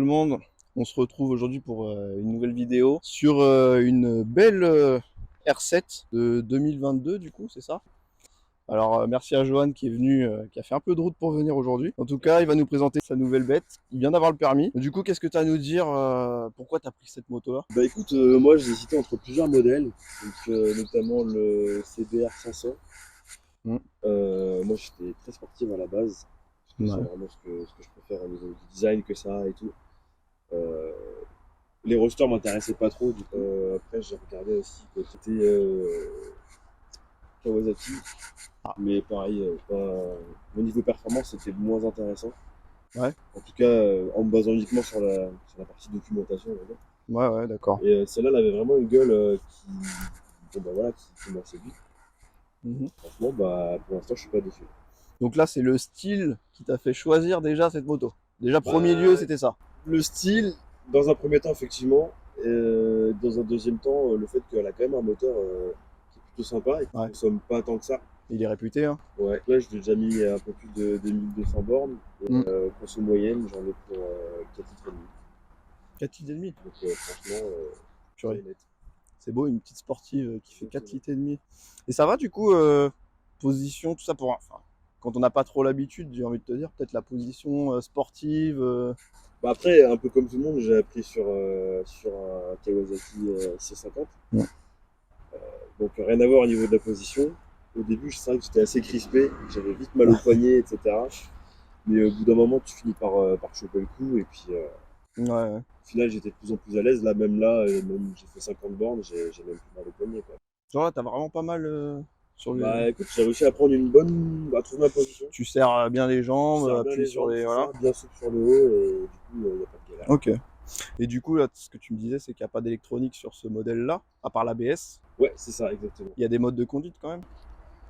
monde, on se retrouve aujourd'hui pour une nouvelle vidéo sur une belle R7 de 2022 du coup, c'est ça? Alors merci à Johan qui est venu, qui a fait un peu de route pour venir aujourd'hui. En tout cas, il va nous présenter sa nouvelle bête. Il vient d'avoir le permis. Du coup, qu'est-ce que tu as à nous dire? Pourquoi tu as pris cette moto-là? Bah écoute, moi j'ai hésité entre plusieurs modèles, donc, notamment le CBR 500. Mm. Moi j'étais très sportif à la base, parce que Ouais. c'est vraiment ce que je préfère au niveau du design que ça et tout. Euh, les rosters m'intéressaient pas trop, du coup. Après j'ai regardé aussi côté Kawasaki, mais pareil, au niveau performance c'était moins intéressant. Ouais. En tout cas, en me basant uniquement sur la partie documentation, on va dire. Ouais, d'accord. Et celle-là, elle avait vraiment une gueule qui m'a séduit. Mhm. Franchement, bah, pour l'instant, je suis pas déçu. Donc là, c'est le style qui t'a fait choisir déjà cette moto. Déjà, premier Bah, lieu, c'était ça. le style, dans un premier temps, effectivement. Dans un deuxième temps, le fait qu'elle a quand même un moteur qui est plutôt sympa et qui ne Ouais. consomme pas tant que ça. Il est réputé, hein. Ouais. Là, je l'ai déjà mis un peu plus de 2200 bornes. Et Mm. conso moyenne, j'en ai pour 4 litres et demi. 4 litres et demi. Donc, franchement, Purée. c'est net. C'est beau, une petite sportive qui fait 4 litres et demi. Et ça va du coup, position, tout ça pour. Enfin, quand on n'a pas trop l'habitude, j'ai envie de te dire, peut-être la position sportive. Bah après, un peu comme tout le monde, j'ai appris sur un Kawasaki C50. Ouais. Donc rien à voir au niveau de la position. Au début, c'est vrai que j'étais assez crispé, j'avais vite mal au poignet, etc. Mais au bout d'un moment, tu finis par choper le coup. Et puis Ouais. au final, j'étais de plus en plus à l'aise. Là, même j'ai fait 50 bornes, j'ai même plus mal au poignet, quoi. Genre là, t'as vraiment pas mal sur le. Bah écoute, j'ai réussi à trouver ma position. Tu serres bien les Je jambes, serre bien appuies les sur jambes, les. c'est Voilà. ça, bien souple sur le haut, et du coup, il n'y a pas de galère. Ok. Et du coup, là, ce que tu me disais, c'est qu'il n'y a pas d'électronique sur ce modèle-là, à part l'ABS. Ouais, c'est ça, exactement. Il y a des modes de conduite quand même?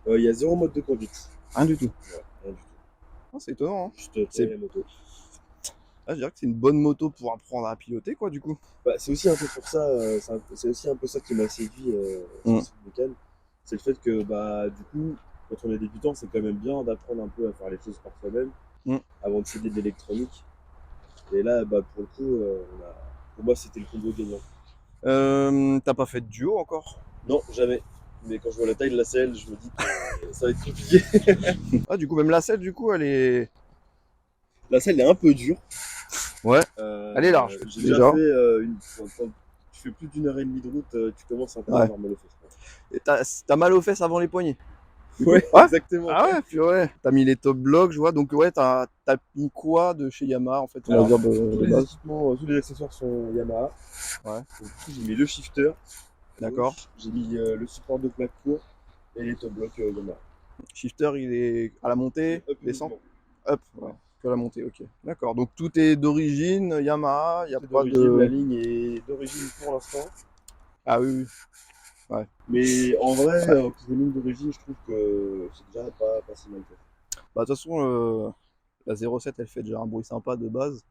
Il y a 0 mode de conduite. Rien du tout. Ouais, rien du tout. Ah, c'est étonnant, hein. Juste C'est- la moto. Ah, je dirais que c'est une bonne moto pour apprendre à piloter, quoi, du coup. Bah, c'est aussi un peu pour ça, c'est aussi un peu ça qui m'a séduit sur cette mécane. C'est le fait que, bah, du coup, quand on est débutant, c'est quand même bien d'apprendre un peu à faire les choses par soi-même Mm. avant de céder de l'électronique. Et là, bah, pour le coup, pour moi, c'était le combo gagnant. T'as pas fait de duo encore? Non, jamais. Mais quand je vois la taille de la selle, je me dis que ça va être compliqué. Ah, du coup, même la selle, du coup, elle est. La selle est un peu dure. Ouais. Elle est large, J'ai déjà. déjà fait quand tu fais plus d'1 heure et demie de route, tu commences un peu à avoir mal aux fesses. Et t'as mal aux fesses avant les poignets? Ouais, Ouais. exactement. Ah ouais, puis ouais. T'as mis les top blocks, je vois. Donc ouais, t'as mis quoi de chez Yamaha en fait, on va Alors, dire tous de les base. équipements, tous les accessoires sont Yamaha. Ouais. Donc, du coup, j'ai mis le shifter. D'accord. J'ai mis le support de plaque court et les top blocks Yamaha. Shifter, il est à la montée, Up descend. uniquement. Up, ouais. Que à la montée, ok. D'accord. Donc tout est d'origine Yamaha, il n'y a C'est pas d'origine, la de. ligne est d'origine pour l'instant. Ah oui, oui. Mais en vrai, Ouais. pour une ligne d'origine, je trouve que c'est déjà pas si mal fait. Bah de toute façon, la 07, elle fait déjà un bruit sympa de base.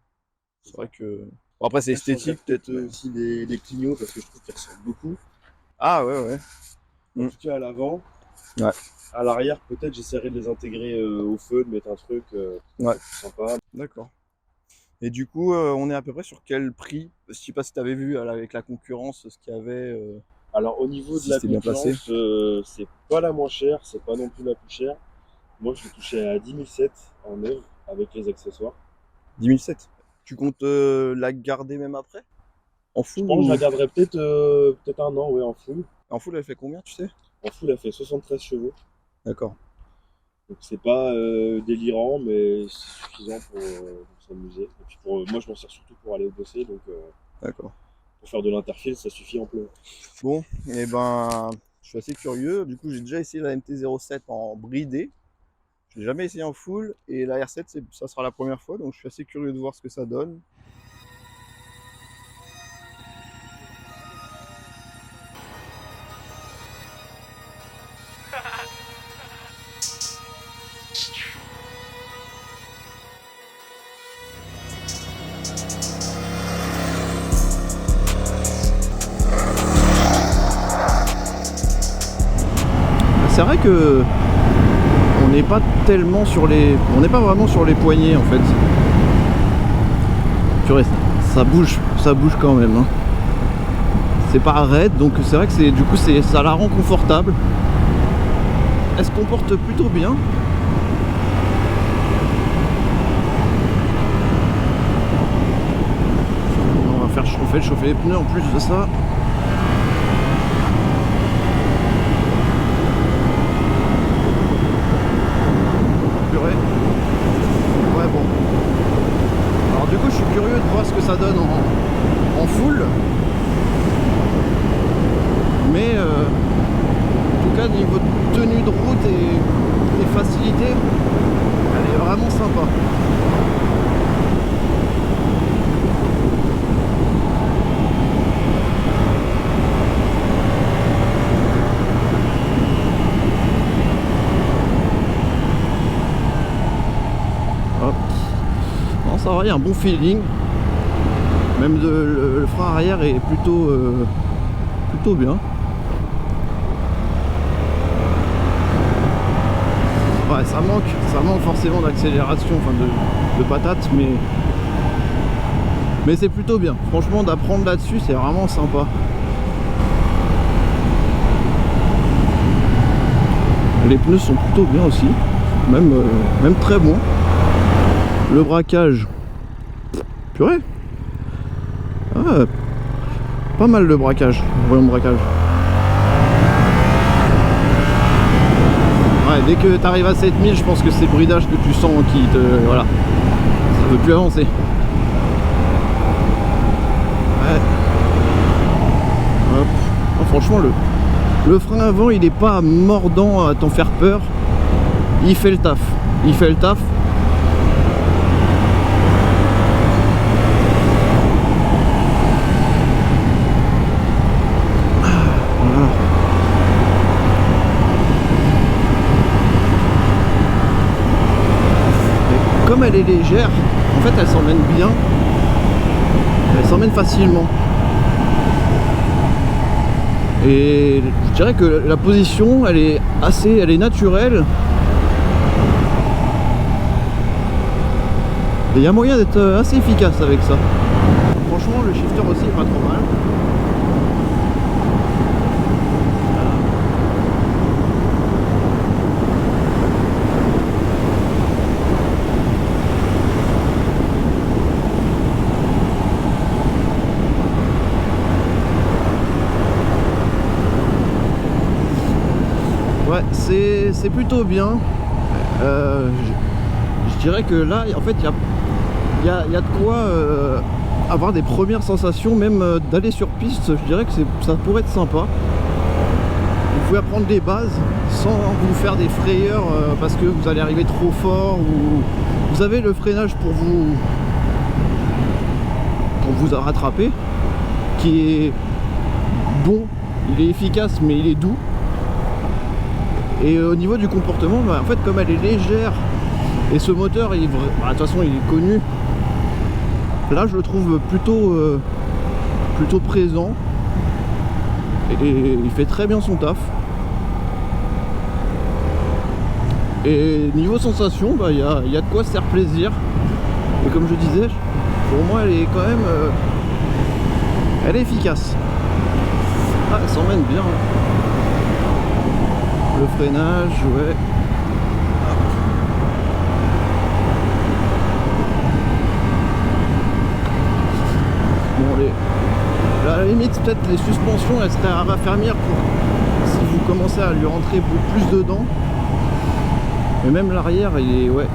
C'est vrai que. Bon, après, c'est Après, je changerais esthétique peut-être. Mais... aussi les clignots parce que je trouve qu'ils ressemblent beaucoup. Ah ouais. En tout cas, à l'avant. Ouais. À l'arrière, peut-être j'essaierai de les intégrer au feu, de mettre un truc Ouais. plus sympa. D'accord. Et du coup, on est à peu près sur quel prix? Je sais pas si tu avais vu avec la concurrence ce qu'il y avait. Alors au niveau Si de la c'était bien placé. concurrence, c'est pas la moins chère, c'est pas non plus la plus chère. Moi je l'ai touché à 10 700 en neuve avec les accessoires. 10 700. Tu comptes la garder même après? En Je full pense que je ou... la garderai peut-être un an, ouais, en full. En full, elle fait combien, tu sais? En full, elle fait 73 chevaux. D'accord. Donc c'est pas délirant, mais c'est suffisant pour s'amuser. Et puis moi je m'en sers surtout pour aller bosser, donc D'accord. pour faire de l'interfile, ça suffit amplement. Bon, et ben, je suis assez curieux. Du coup, j'ai déjà essayé la MT-07 en bridé. Je l'ai jamais essayé en full. Et la R7, ça sera la première fois. Donc, je suis assez curieux de voir ce que ça donne. C'est vrai que on n'est pas tellement sur les, on n'est pas vraiment sur les poignets en fait. Purée, ça bouge quand même, hein. C'est pas raide, donc c'est vrai que du coup ça la rend confortable. Elle se comporte plutôt bien. On fait chauffer les pneus en plus de ça. Purée. Ouais, bon. Alors du coup je suis curieux de voir ce que ça donne en full. Mais en tout cas niveau de tenue de route et facilité, elle est vraiment sympa. Hop. Non, ça va, il y a un bon feeling. Même le frein arrière est plutôt bien. Ouais, ça manque forcément d'accélération, enfin de patate, mais c'est plutôt bien. Franchement, d'apprendre là-dessus, c'est vraiment sympa. Les pneus sont plutôt bien aussi, même très bons. Le braquage, purée. Ah, pas mal le braquage, voyons le braquage. Ouais, dès que tu arrives à 7000, je pense que c'est le bridage que tu sens qui te... Voilà. Ça veut plus avancer. Ouais. Hop. Oh, franchement, le frein avant, il est pas mordant à t'en faire peur. Il fait le taf. Il fait le taf. Comme elle est légère, en fait elle s'emmène bien, elle s'emmène facilement. Et je dirais que la position elle est naturelle. Et il y a moyen d'être assez efficace avec ça. Franchement le shifter aussi est pas trop mal. Ouais, c'est plutôt bien. Je dirais que là, en fait, il y a de quoi avoir des premières sensations, même d'aller sur piste. Je dirais que ça pourrait être sympa. Vous pouvez apprendre des bases sans vous faire des frayeurs parce que vous allez arriver trop fort ou vous avez le freinage pour vous rattraper, qui est bon, il est efficace mais il est doux. Et au niveau du comportement, bah, en fait comme elle est légère et ce moteur de toute façon il est connu, là je le trouve plutôt présent et il fait très bien son taf. Et niveau sensation, bah, il y a de quoi se faire plaisir. Et comme je disais, pour moi elle est quand même elle est efficace. Ah, elle s'emmène bien. Le freinage, ouais. Bon, à la limite, peut-être les suspensions, elles seraient à raffermir pour si vous commencez à lui rentrer plus dedans. Mais même l'arrière, il est... Ouais,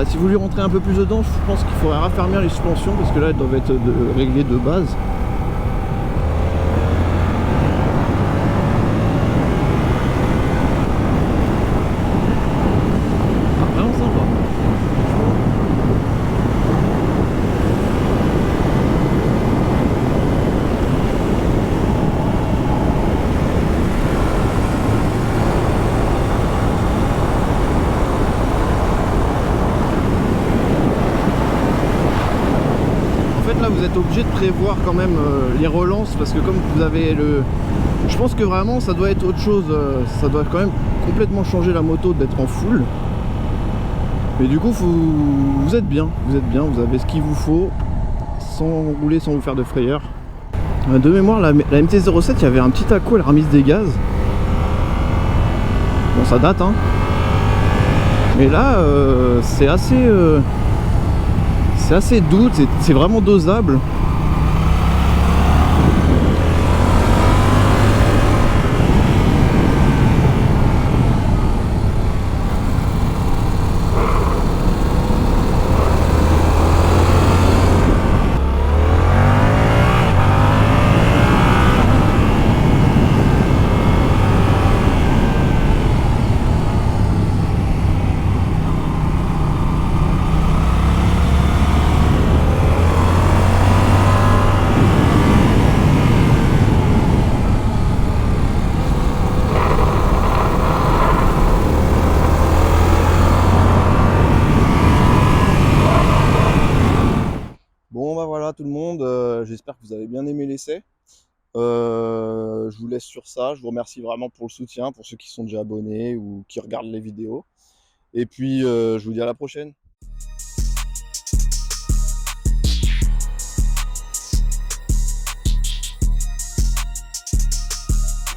si vous lui rentrez un peu plus dedans, je pense qu'il faudrait raffermir les suspensions parce que là, elles doivent être réglées de base. Vous êtes obligé de prévoir quand même les relances parce que comme vous avez je pense que vraiment ça doit être autre chose, ça doit quand même complètement changer la moto d'être en full. Mais du coup, vous êtes bien, vous avez ce qu'il vous faut, sans rouler, sans vous faire de frayeur. De mémoire, la MT-07, il y avait un petit à-coup à la remise des gaz. Bon, ça date, hein. Mais là, c'est assez doux, c'est vraiment dosable. Bon bah voilà tout le monde, j'espère que vous avez bien aimé l'essai. Je vous laisse sur ça, je vous remercie vraiment pour le soutien, pour ceux qui sont déjà abonnés ou qui regardent les vidéos. Et puis je vous dis à la prochaine.